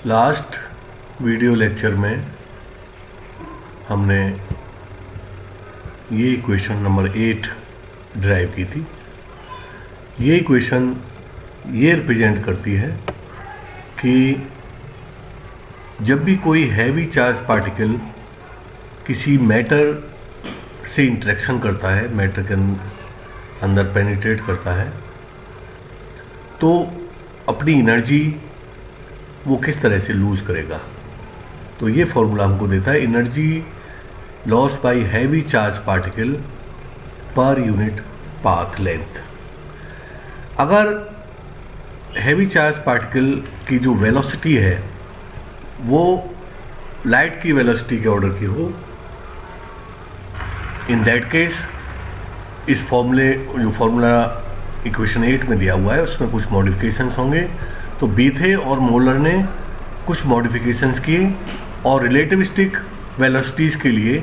Last video lecture में हमने ये इक्वेशन नंबर 8 ड्राइव की थी। ये इक्वेशन ये रिप्रेजेंट करती है कि जब भी कोई हैवी चार्ज पार्टिकल किसी मैटर से इंटरेक्शन करता है, मैटर के अंदर पेनिट्रेट करता है, तो अपनी एनर्जी वो किस तरह से लूज़ करेगा। तो ये फॉर्मूला हमको देता है energy loss by heavy charge particle per unit path length. अगर हैवी चार्ज पार्टिकल की जो वेलोसिटी है वो लाइट की वेलोसिटी के ऑर्डर की हो, इन दैट केस इस फॉर्मूला इक्वेशन 8 में दिया हुआ है उसमें कुछ मॉडिफिकेशंस होंगे। तो बीथे और मोलर ने कुछ मॉडिफिकेशंस किए और रिलेटिविस्टिक वेलोसिटीज़ के लिए,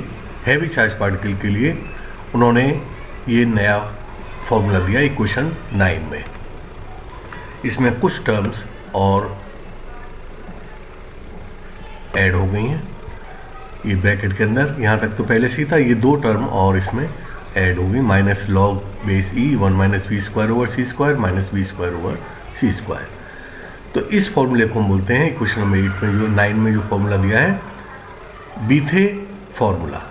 हैवी चार्ज पार्टिकल के लिए उन्होंने ये नया फॉर्मूला दिया इक्वेशन 9 में। इसमें कुछ टर्म्स और ऐड हो गई हैं ये ब्रैकेट के अंदर। यहाँ तक तो पहले से ही था, ये दो टर्म और इसमें ऐड हो गई, minus log base E 1 minus V square over C square minus V square over C square. तो इस फॉर्मूले को हम बोलते हैं इक्वेशन नंबर 8 में जो 9 में जो फॉर्मूला दिया है बीथे फॉर्मूला।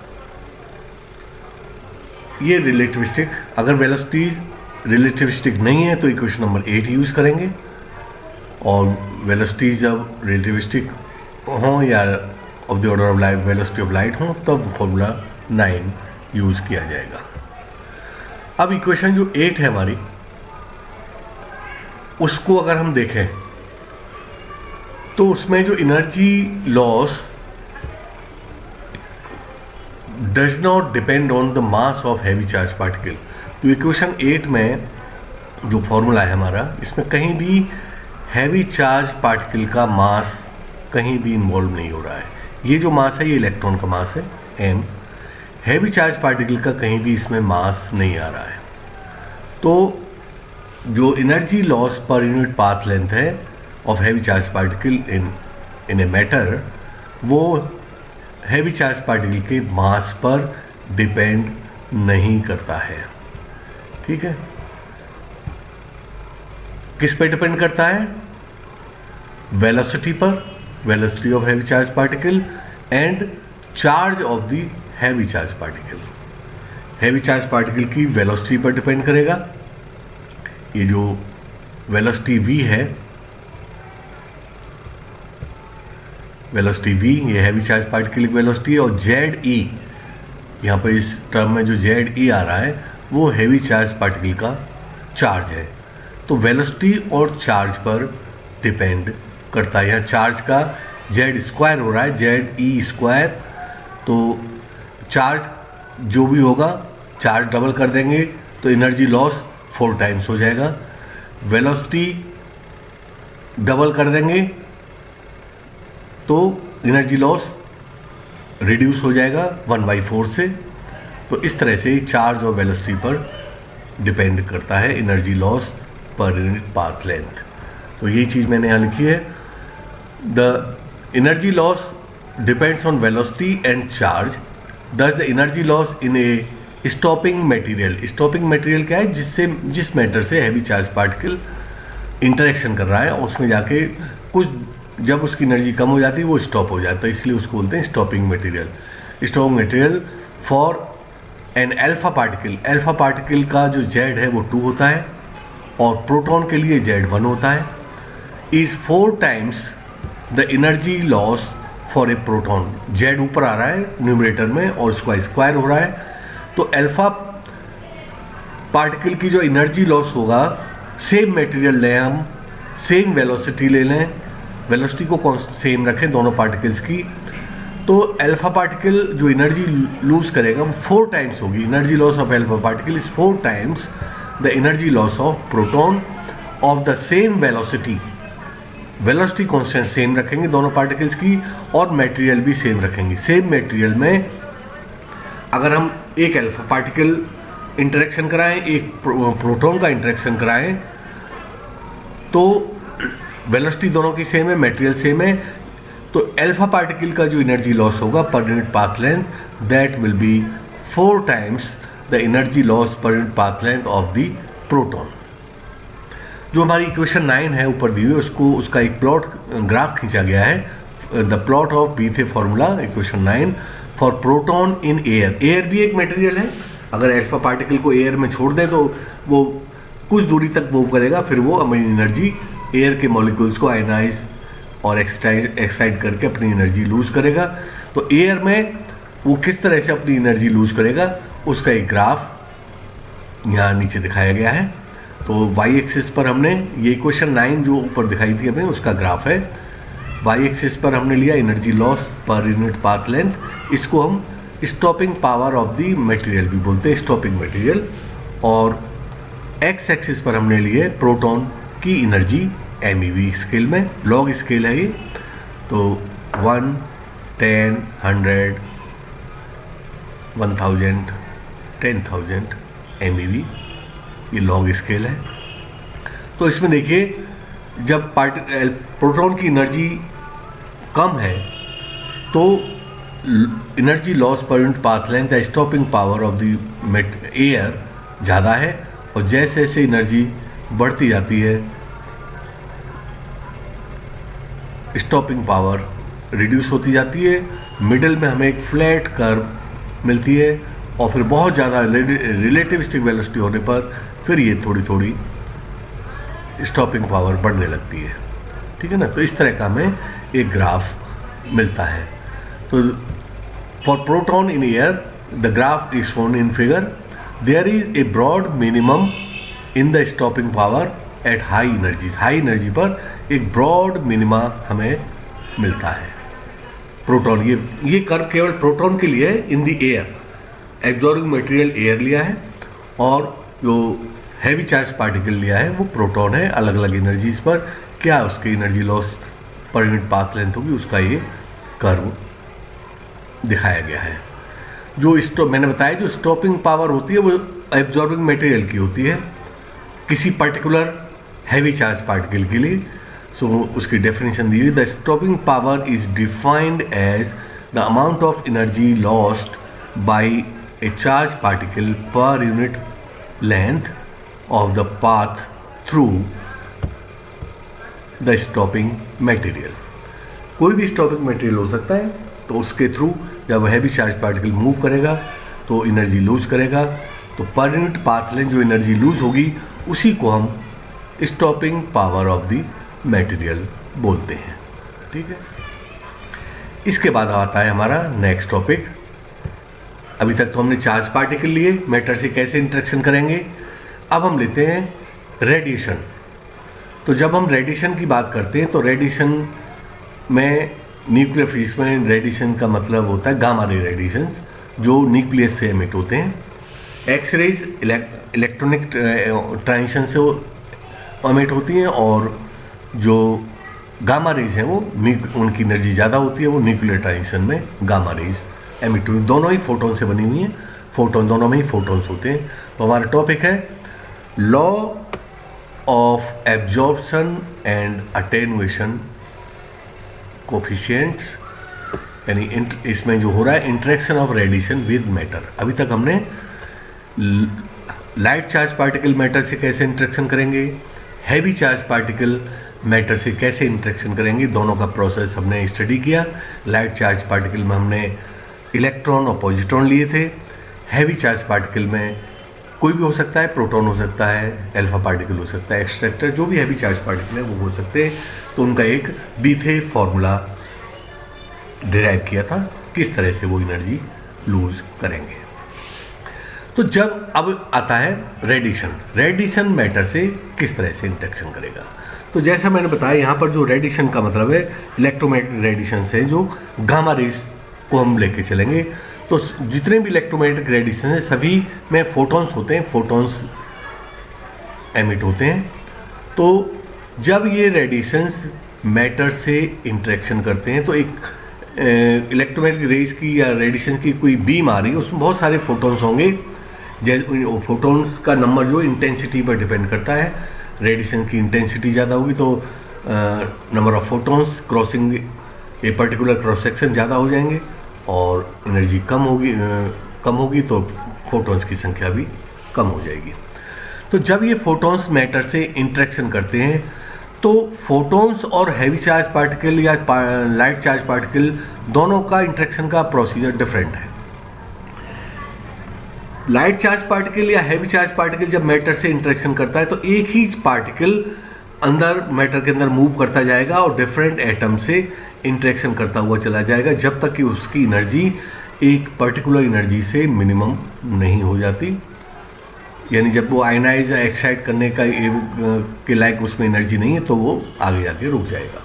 ये रिलेटिविस्टिक, अगर वेलोसिटीज रिलेटिविस्टिक नहीं है तो इक्वेशन नंबर 8 यूज़ करेंगे, और वेलोसिटीज जब रिलेटिविस्टिक हों या of the order of light velocity of light हों तब फॉर्मूला 9 यूज़ किया जाएगा। अब इक्वेशन जो 8 है हमारी, उसको अगर हम देखें तो उसमें जो energy loss does not depend on the mass of heavy charge particle. तो इक्वेशन 8 में जो फॉर्मूला है हमारा, इसमें कहीं भी हैवी चार्ज पार्टिकल का मास कहीं भी इन्वॉल्व नहीं हो रहा है। ये जो मास है ये इलेक्ट्रॉन का मास है m, हैवी चार्ज पार्टिकल का कहीं भी इसमें मास नहीं आ रहा है। तो जो energy loss per unit path length है of heavy charge particle in a matter, वो हैवी चार्ज पार्टिकल के मास पर डिपेंड नहीं करता है। ठीक है, किस पे डिपेंड करता है? वेलोसिटी पर, velocity of heavy charge particle and charge of the heavy charge particle. Heavy charge particle की वेलोसिटी पर डिपेंड करेगा। ये जो वेलोसिटी v है, वेलोसिटी v ये हैवी चार्ज पार्टिकल की वेलोसिटी है, और जेड ई, यहाँ पर इस टर्म में जो जेड ई आ रहा है वो हैवी चार्ज पार्टिकल का चार्ज है। तो वेलोसिटी और चार्ज पर डिपेंड करता है। यहाँ चार्ज का जेड स्क्वायर हो रहा है, जेड ई स्क्वायर, तो चार्ज जो भी होगा चार्ज डबल कर देंगे तो एनर्जी लॉस 4 टाइम्स हो जाएगा। वेलोसिटी डबल कर देंगे तो एनर्जी लॉस रिड्यूस हो जाएगा 1/4 से। तो इस तरह से चार्ज और वेलोसिटी पर डिपेंड करता है energy loss per unit path length. तो यही चीज़ मैंने यहाँ लिखी है, the energy loss depends on velocity and charge, thus the energy loss in a stopping material. Stopping material क्या है? जिस मैटर से हैवी चार्ज पार्टिकल इंटरेक्शन कर रहा है उसमें जाके कुछ जब उसकी एनर्जी कम हो जाती है वो स्टॉप हो जाता है, इसलिए उसको बोलते हैं stopping material. Stopping material for an alpha particle, alpha particle का जो जेड है वो 2 होता है और प्रोटॉन के लिए जेड 1 होता है, is 4 times the energy loss for a proton. Z ऊपर आ रहा है न्यूमरेटर में और उसका स्क्वायर हो रहा है, तो अल्फा पार्टिकल की जो एनर्जी लॉस होगा, सेम मटेरियल लें हम, सेम वेलोसिटी ले लें, वेलोसिटी को सेम रखें दोनों पार्टिकल्स की, तो अल्फा पार्टिकल जो एनर्जी लूज करेगा वो 4 टाइम्स होगी। Energy loss of alpha particle is 4 times the energy loss of proton of the same velocity. Velocity constant same रखेंगे दोनों पार्टिकल्स की और मटेरियल भी सेम रखेंगे। सेम मटेरियल में अगर हम एक अल्फा पार्टिकल इंटरेक्शन कराएं, एक प्रोटॉन का इंटरेक्शन कराएं, तो वेलोसिटी दोनों की सेम है, मटेरियल सेम है, तो अल्फा पार्टिकल का जो एनर्जी लॉस होगा पर unit path length, that will be 4 times the energy loss per unit path length of the proton. जो हमारी इक्वेशन 9 है ऊपर दी हुई, उसको उसका एक प्लॉट ग्राफ खींचा गया है। द प्लॉट ऑफ बी थे formula equation 9 for proton in air. Air भी एक मटेरियल है, अगर अल्फा पार्टिकल को एयर में छोड़ दें तो वो कुछ दूरी तक मूव करेगा, फिर वो अपनी एनर्जी एयर के मॉलिक्यूल्स को आयनाइज और एक्साइट करके अपनी एनर्जी लूज करेगा। तो एयर में वो किस तरह से अपनी एनर्जी लूज करेगा उसका एक ग्राफ यहाँ नीचे दिखाया गया है। तो वाई एक्सिस पर हमने ये इक्वेशन 9 जो ऊपर दिखाई थी हमें उसका ग्राफ है। वाई एक्सिस पर हमने लिया energy loss per unit path length, इसको हम stopping power of the material भी बोलते हैं, स्टॉपिंग मटेरियल। और एक्स एक्सिस पर हमने लिए प्रोटॉन की एनर्जी MeV स्केल में, लॉग स्केल है ये, तो 1, 10, 100, 1000, 10,000 MeV, ये लॉग स्केल है। तो इसमें देखिए जब प्रोटॉन की एनर्जी कम है तो energy loss per unit path length या stopping power of the air ज़्यादा है, और जैसे जैसे एनर्जी बढ़ती जाती है स्टॉपिंग पावर रिड्यूस होती जाती है। मिडिल में हमें एक फ्लैट कर्व मिलती है, और फिर बहुत ज़्यादा रिलेटिविस्टिक वेलोसिटी होने पर फिर ये थोड़ी थोड़ी स्टॉपिंग पावर बढ़ने लगती है, ठीक है ना। तो इस तरह का हमें एक ग्राफ मिलता है। तो for proton in air the graph is shown in figure, there is a broad minimum in the stopping power at high energy. High energy पर एक ब्रॉड मिनिमा हमें मिलता है प्रोटॉन। ये कर्व केवल प्रोटॉन के लिए in the air, absorbing material air लिया है, और जो हैवी चार्ज पार्टिकल लिया है वो प्रोटॉन है। अलग अलग एनर्जीज पर क्या उसकी energy loss per unit path length होगी उसका ये कर्व दिखाया गया है। जो मैंने बताया जो स्टॉपिंग पावर होती है वो एब्जॉर्बिंग मटेरियल की होती है किसी पर्टिकुलर हैवी चार्ज पार्टिकल के लिए। सो उसकी डेफिनेशन दी हुई, the stopping power is defined as the amount of energy lost by a charge particle per unit length of the path through the stopping material। कोई भी स्टॉपिंग मटेरियल हो सकता है, तो उसके थ्रू जब हैवी चार्ज पार्टिकल मूव करेगा तो एनर्जी लूज करेगा, तो पर यूनिट पाथ लेंथ जो एनर्जी लूज होगी उसी को हम stopping power of the material बोलते हैं, ठीक है। इसके बाद आता है हमारा नेक्स्ट टॉपिक। अभी तक तो हमने चार्ज पार्टिकल लिए, मैटर से कैसे इंटरेक्शन करेंगे। अब हम लेते हैं रेडिएशन। तो जब हम रेडिएशन की बात करते हैं तो रेडिएशन में न्यूक्लियर फिजिक्स में रेडिएशन का मतलब होता है गामा रे रेडिएशंस जो न्यूक्लियस से एमिट होते हैं। एक्स रेज इलेक्ट्रॉनिक ट्रांजिशन से एमिट होती हैं, और जो गामा रेज हैं वो उनकी एनर्जी ज़्यादा होती है, वो न्यूक्लियर ट्रांजिशन में गामा रेज एमिट हुई। दोनों ही फोटोन से बनी हुई हैं, फोटोन दोनों में ही फोटोन्स होते हैं। तो हमारा टॉपिक है law of absorption and attenuation coefficients, यानी इसमें जो हो रहा है interaction of radiation with matter. अभी तक हमने लाइट चार्ज पार्टिकल मैटर से कैसे इंटरेक्शन करेंगे, हैवी चार्ज पार्टिकल मैटर से कैसे इंटरेक्शन करेंगे, दोनों का प्रोसेस हमने स्टडी किया। लाइट चार्ज पार्टिकल में हमने इलेक्ट्रॉन और पॉजिट्रॉन लिए थे। हैवी चार्ज पार्टिकल में कोई भी हो सकता है, प्रोटॉन हो सकता है, अल्फा पार्टिकल हो सकता है, एक्सेट्रा जो भी हैवी चार्ज पार्टिकल है वो हो सकते हैं। तो उनका एक बीथे फॉर्मूला डिराइव किया था किस तरह से वो एनर्जी लूज करेंगे। तो जब अब आता है रेडिएशन, रेडिएशन मैटर से किस तरह से इंटरेक्शन करेगा। तो जैसा मैंने बताया यहाँ पर जो रेडिएशन का मतलब है इलेक्ट्रोमैग्नेटिक रेडिएशन से जो गामा रेज को हम लेके चलेंगे। तो जितने भी इलेक्ट्रोमैग्नेटिक रेडिएशन है सभी में फोटॉन्स होते हैं, फोटॉन्स एमिट होते हैं। तो जब ये रेडिएशंस मैटर से इंटरेक्शन करते हैं तो एक इलेक्ट्रोमैग्नेटिक रेज की या रेडिएशन की कोई बीम आ रही है, उसमें बहुत सारे फोटॉन्स होंगे। जैसे फोटॉन्स का नंबर जो इंटेंसिटी पर डिपेंड करता है, रेडिएशन की इंटेंसिटी ज़्यादा होगी तो number of photons crossing a particular cross section ज़्यादा हो जाएंगे और एनर्जी कम होगी तो फोटॉन्स की संख्या भी कम हो जाएगी। तो जब ये फोटॉन्स मैटर से इंटरेक्शन करते हैं तो फोटॉन्स और हैवी चार्ज पार्टिकल या लाइट चार्ज पार्टिकल दोनों का इंटरेक्शन का प्रोसीजर डिफरेंट है। लाइट चार्ज पार्टिकल या हैवी चार्ज पार्टिकल जब मैटर से इंटरेक्शन करता है तो एक ही पार्टिकल अंदर मैटर के अंदर मूव करता जाएगा और डिफरेंट एटम से इंटरेक्शन करता हुआ चला जाएगा जब तक कि उसकी एनर्जी एक पर्टिकुलर एनर्जी से मिनिमम नहीं हो जाती, यानी जब वो आयनाइज या एक्साइट करने का के लायक उसमें एनर्जी नहीं है तो वो आगे जाके रुक जाएगा।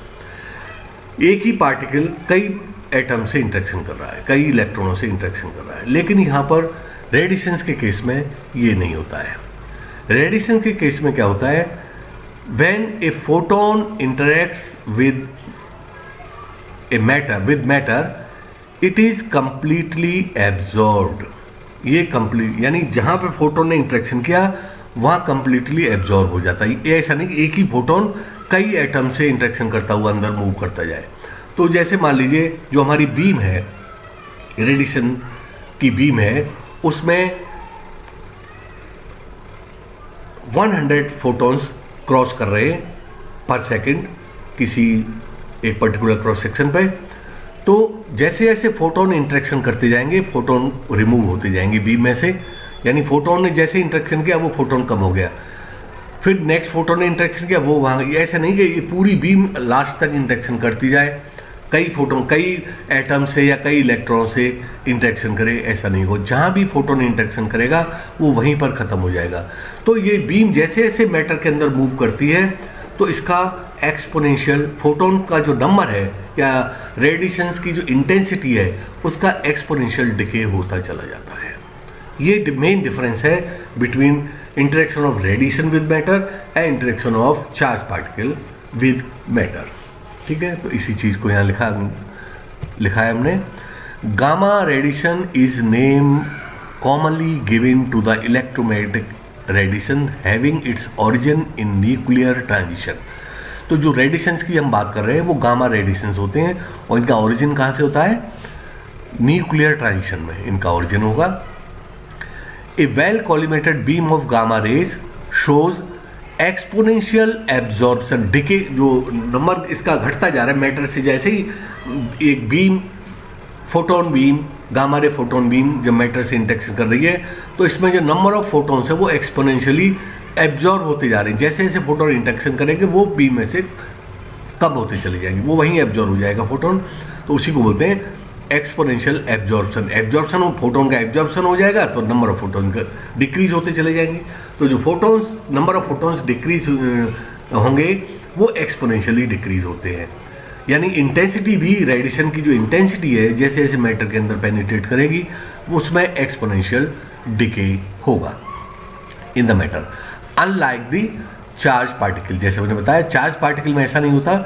एक ही पार्टिकल कई एटम से इंटरेक्शन कर रहा है, कई इलेक्ट्रॉनों से इंटरेक्शन कर रहा है, लेकिन यहाँ पर रेडिएशंस के केस में ये नहीं होता है। रेडिएशन के केस में क्या होता है, when a photon interacts with matter it is completely absorbed. ये कंप्लीट यानी जहाँ पे फोटोन ने इंटरेक्शन किया वहाँ कंप्लीटली एब्जॉर्ब हो जाता है। ये ऐसा नहीं कि एक ही फोटोन कई एटम से इंटरेक्शन करता हुआ अंदर मूव करता जाए। तो जैसे मान लीजिए जो हमारी बीम है, रेडिएशन की बीम है, उसमें 100 फोटॉन्स क्रॉस कर रहे हैं पर सेकंड किसी एक पर्टिकुलर क्रॉस सेक्शन पे। तो जैसे जैसे फोटोन इंटरेक्शन करते जाएंगे फोटोन रिमूव होते जाएंगे बीम में से, यानी फोटोन ने जैसे इंटरेक्शन किया वो फोटोन कम हो गया, फिर नेक्स्ट फोटोन ने इंटरेक्शन किया वो वहाँ। ऐसा नहीं कि ये पूरी बीम लास्ट तक इंटरेक्शन करती जाए, कई फोटोन कई एटम से या कई इलेक्ट्रॉन से इंटरेक्शन करे, ऐसा नहीं हो। जहाँ भी फोटोन इंटरेक्शन करेगा वो वहीं पर ख़त्म हो जाएगा। तो ये बीम जैसे जैसे मैटर के अंदर मूव करती है तो इसका एक्सपोनेंशियल फोटोन का जो नंबर है या रेडिएशंस की जो इंटेंसिटी है उसका एक्सपोनेंशियल डिके होता चला जाता है। ये मेन डिफरेंस है between interaction of radiation with matter and interaction of charge particle with matter. ठीक है, तो इसी चीज़ को यहाँ लिखा है हमने। Gamma radiation is name commonly given to the electromagnetic radiation having its origin in nuclear transition. तो जो रेडिएशंस की हम बात कर रहे हैं वो गामा रेडिएशंस होते हैं और इनका ओरिजिन कहाँ से होता है, न्यूक्लियर ट्रांजिशन में इनका ओरिजिन होगा। A well collimated beam of gamma rays shows exponential absorption decay, जो नंबर इसका घटता जा रहा है मैटर से। जैसे ही एक beam photon beam gamma ray photon beam जब मैटर से इंटरेक्शन कर रही है तो इसमें जो नंबर ऑफ फोटोन्स है वो एक्सपोनेंशियली एब्जॉर्ब होते जा रहे हैं। जैसे जैसे फोटोन इंटरेक्शन करेंगे वो बीम में से कम होते चले जाएंगे, वो वहीं एब्जॉर्ब हो जाएगा फोटोन। तो उसी को बोलते हैं एक्सपोनेंशियल एब्जॉर्प्शन। एब्जॉर्प्शन फोटोन का एब्जॉर्प्शन हो जाएगा तो नंबर ऑफ फोटोन का डिक्रीज होते चले जाएंगे। तो जो photons number of photons decrease होंगे वो एक्सपोनेंशियली डिक्रीज होते हैं। यानी इंटेंसिटी भी, रेडिएशन की जो इंटेंसिटी है जैसे जैसे मैटर के अंदर पेनिट्रेट करेगी उसमें एक्सपोनेंशियल डिके होगा in the matter, unlike the charge particle. जैसे मैंने बताया चार्ज पार्टिकल में ऐसा नहीं होता।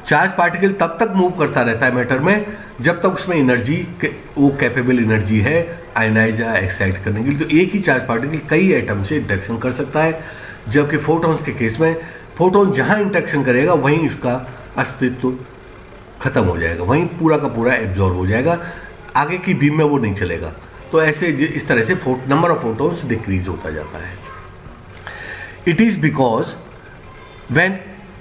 चार्ज पार्टिकल तब तक मूव करता रहता है मैटर में जब तक उसमें एनर्जी वो कैपेबल एनर्जी है आयनाइज या एक्साइट करने के लिए। तो एक ही चार्ज पार्टिकल कई एटम से इंटरेक्शन कर सकता है, जबकि फोटॉन्स के केस में फोटोन जहाँ इंटरेक्शन करेगा वहीं इसका अस्तित्व खत्म हो जाएगा, वहीं पूरा का पूरा एब्जॉर्ब हो जाएगा, आगे की बीम में वो नहीं चलेगा। तो ऐसे इस तरह से नंबर ऑफ फोटोन्स डिक्रीज होता जाता है। It is because when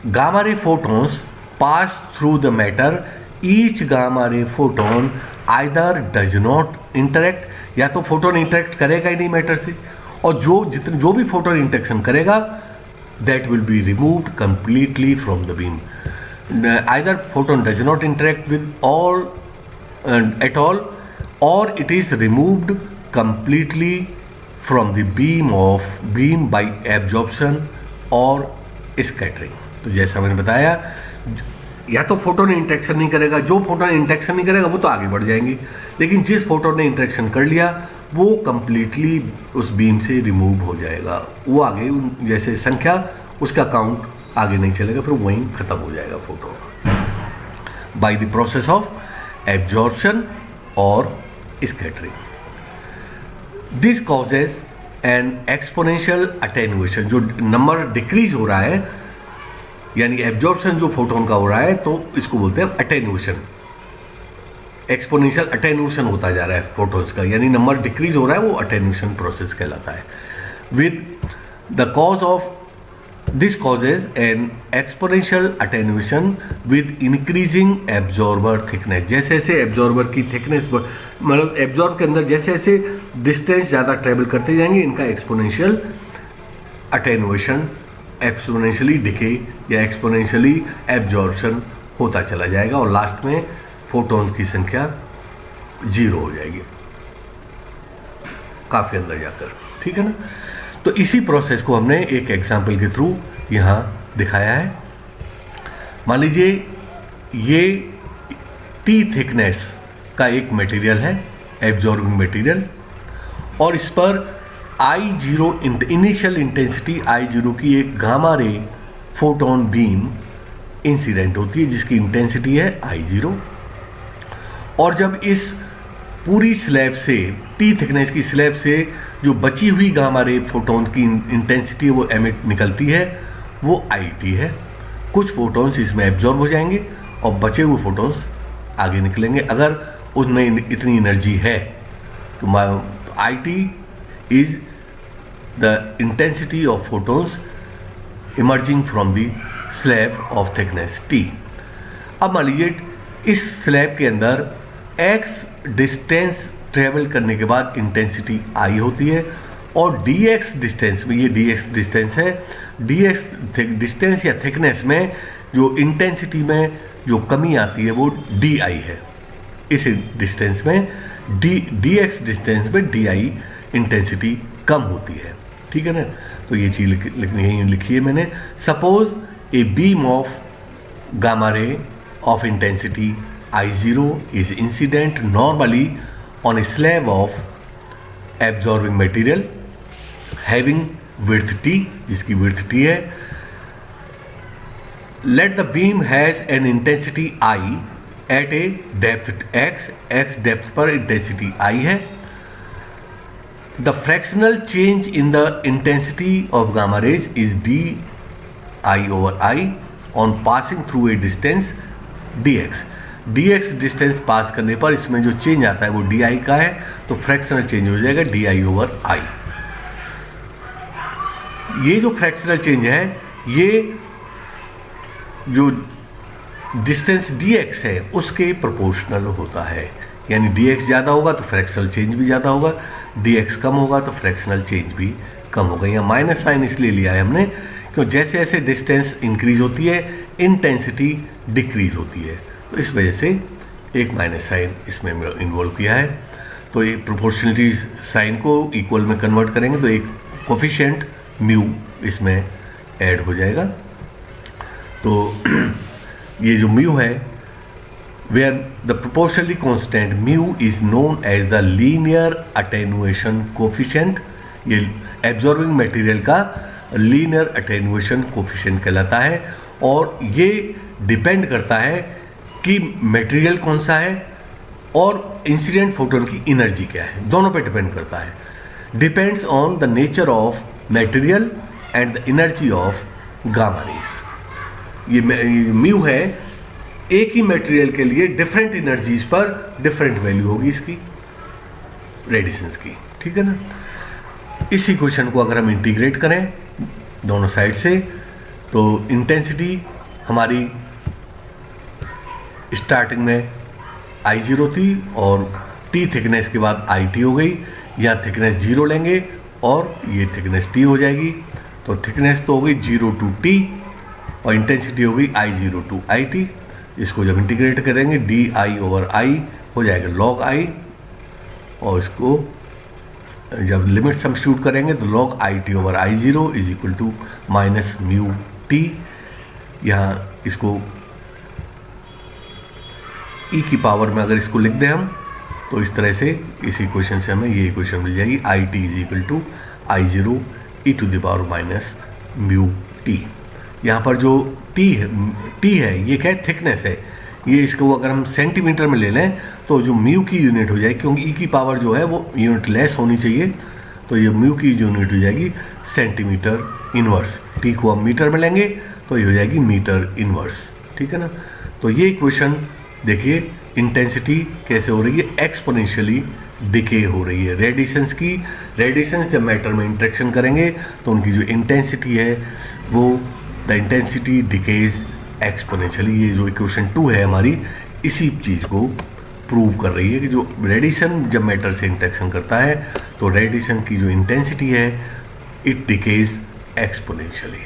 gamma ray photons pass through the matter each gamma ray photon either does not interact, या तो फोटोन इंटरेक्ट करेगा ही नहीं मैटर से, और जो भी फोटोन इंटरेक्शन करेगा that will be removed completely from the beam. Either photon does not interact with all at all, or it is removed completely from the beam by absorption or scattering। तो जैसा मैंने बताया या तो photon interaction नहीं करेगा, जो photon interaction नहीं करेगा वो तो आगे बढ़ जाएंगी, लेकिन जिस फोटोन ने इंटरेक्शन कर लिया वो कंप्लीटली उस बीम से रिमूव हो जाएगा, वो आगे जैसे संख्या उसका काउंट आगे नहीं चलेगा, फिर वहीं खत्म हो जाएगा photo by the process of absorption और scattering. This causes an exponential attenuation. जो नंबर डिक्रीज हो रहा है यानी एब्जॉर्प्शन जो फोटोन का हो रहा है, तो इसको बोलते हैं अटेन्यूएशन। एक्सपोनेंशियल अटेन्यूएशन होता जा रहा है फोटोन्स का, यानी नंबर डिक्रीज हो रहा है, वो अटेन्यूएशन प्रोसेस कहलाता है। With the cause of this causes an exponential attenuation with increasing absorber thickness. जैसे जैसे एब्जॉर्बर की थिकनेस, मतलब एब्जॉर्ब के अंदर जैसे जैसे डिस्टेंस ज़्यादा ट्रेवल करते जाएंगे, इनका एक्सपोनेंशियल अटेन्यूएशन, एक्सपोनेंशियली डिके या एक्सपोनेंशियली एब्जॉर्प्शन होता चला जाएगा और लास्ट में फोटॉन्स की संख्या 0 हो जाएगी काफ़ी अंदर जाकर, ठीक है ना। तो इसी प्रोसेस को हमने एक एग्जाम्पल के थ्रू यहाँ दिखाया है। मान लीजिए ये T थिकनेस का एक मटेरियल है, एब्जॉर्बिंग मटेरियल, और इस पर I0 इनिशियल इंटेंसिटी I0 की एक gamma ray photon beam incident होती है जिसकी इंटेंसिटी है I0। और जब इस पूरी स्लैब से, T थिकनेस की स्लैब से जो बची हुई गामा रे फोटोन की इंटेंसिटी वो एमिट निकलती है, वो IT है। कुछ फोटोन्स इसमें एब्जॉर्ब हो जाएंगे और बचे हुए फोटोन्स आगे निकलेंगे। अगर उसमें इतनी एनर्जी है तो IT is the intensity of photons emerging from the slab of thickness T। अब मान लीजिए इस स्लैब के अंदर x डिस्टेंस ट्रेवल करने के बाद इंटेंसिटी I होती है, और dx डिस्टेंस में, ये dx डिस्टेंस है, dx डिस्टेंस या थिकनेस में जो इंटेंसिटी में जो कमी आती है वो di है। इस डिस्टेंस में dx डिस्टेंस में di इंटेंसिटी कम होती है, ठीक है ना। तो ये चीज़ लिखी है मैंने। Suppose a beam of gamma ray of intensity I0 is incident normally on a slab of absorbing material having width T, जिसकी width T है। Let the beam has an intensity I at a depth x, x depth पर intensity I है। The fractional change in the intensity of gamma rays is di/I on passing through a distance dx distance pass करने पर इसमें जो change आता है वो di का है, तो फ्रैक्शनल चेंज हो जाएगा di/I। ये जो फ्रैक्शनल चेंज है, ये जो डिस्टेंस dx है उसके प्रोपोर्शनल होता है, यानी dx ज़्यादा होगा तो फ्रैक्शनल चेंज भी ज़्यादा होगा, dx कम होगा तो फ्रैक्शनल चेंज भी कम होगा। यहाँ माइनस साइन इसलिए लिया है हमने क्यों जैसे जैसे डिस्टेंस इंक्रीज होती है इंटेंसिटी डिक्रीज होती है, तो इस वजह से एक माइनस साइन इसमें इन्वॉल्व किया है। तो एक प्रोपोर्शनलिटी साइन को इक्वल में कन्वर्ट करेंगे तो एक कोफिशिएंट म्यू इसमें ऐड हो जाएगा। तो ये जो म्यू है, where the proportionally constant mu is known as the linear attenuation coefficient, ये एब्जॉर्बिंग मटेरियल का लीनियर अटेन्युएशन कोफिशिएंट कहलाता है। और ये डिपेंड करता है कि मटेरियल कौन सा है और इंसिडेंट फोटोन की एनर्जी क्या है, दोनों पे डिपेंड करता है। Depends on the nature of material and the energy of gamma rays. ये म्यू है, एक ही मटेरियल के लिए डिफरेंट एनर्जीज पर डिफरेंट वैल्यू होगी इसकी रेडिएशंस की, ठीक है ना। इस इक्वेशन को अगर हम इंटीग्रेट करें दोनों साइड से, तो इंटेंसिटी हमारी स्टार्टिंग में I0 थी और T थिकनेस के बाद IT हो गई। यहाँ थिकनेस 0 लेंगे और ये थिकनेस T हो जाएगी, तो थिकनेस तो हो गई 0 to T और इंटेंसिटी हो गई I0 to IT। इसको जब इंटीग्रेट करेंगे di/I हो जाएगा log I, और इसको जब लिमिट सब्स्टिट्यूट करेंगे तो log IT/I0 is equal to minus mu T। यहाँ इसको e की पावर में अगर इसको लिख दें हम, तो इस तरह से इस इक्वेशन से हमें ये इक्वेशन मिल जाएगी IT is equal to I0 e⁻ minus mu T। यहाँ पर जो T है ये क्या है, थिकनेस है। ये इसको अगर हम सेंटीमीटर में ले लें तो जो म्यू की यूनिट हो जाएगी, क्योंकि ई की पावर जो है वो यूनिट लेस होनी चाहिए, तो ये म्यू की यूनिट हो जाएगी सेंटीमीटर इनवर्स। टी को हम मीटर में लेंगे तो ये हो जाएगी मीटर इनवर्स, ठीक है ना। तो ये इक्वेशन देखिए, इंटेंसिटी कैसे हो रही है, एक्सपोनेंशियली डिके हो रही है। रेडिएशंस की, रेडिएशंस जब मैटर में इंटरेक्शन करेंगे तो उनकी जो इंटेंसिटी है वो द इंटेंसिटी डिकेज एक्सपोनेंशियली। ये जो इक्वेशन 2 है हमारी, इसी चीज़ को प्रूव कर रही है कि जो रेडिएशन जब मैटर से इंटरेक्शन करता है तो रेडिएशन की जो इंटेंसिटी है इट डिकेज एक्सपोनेंशियली।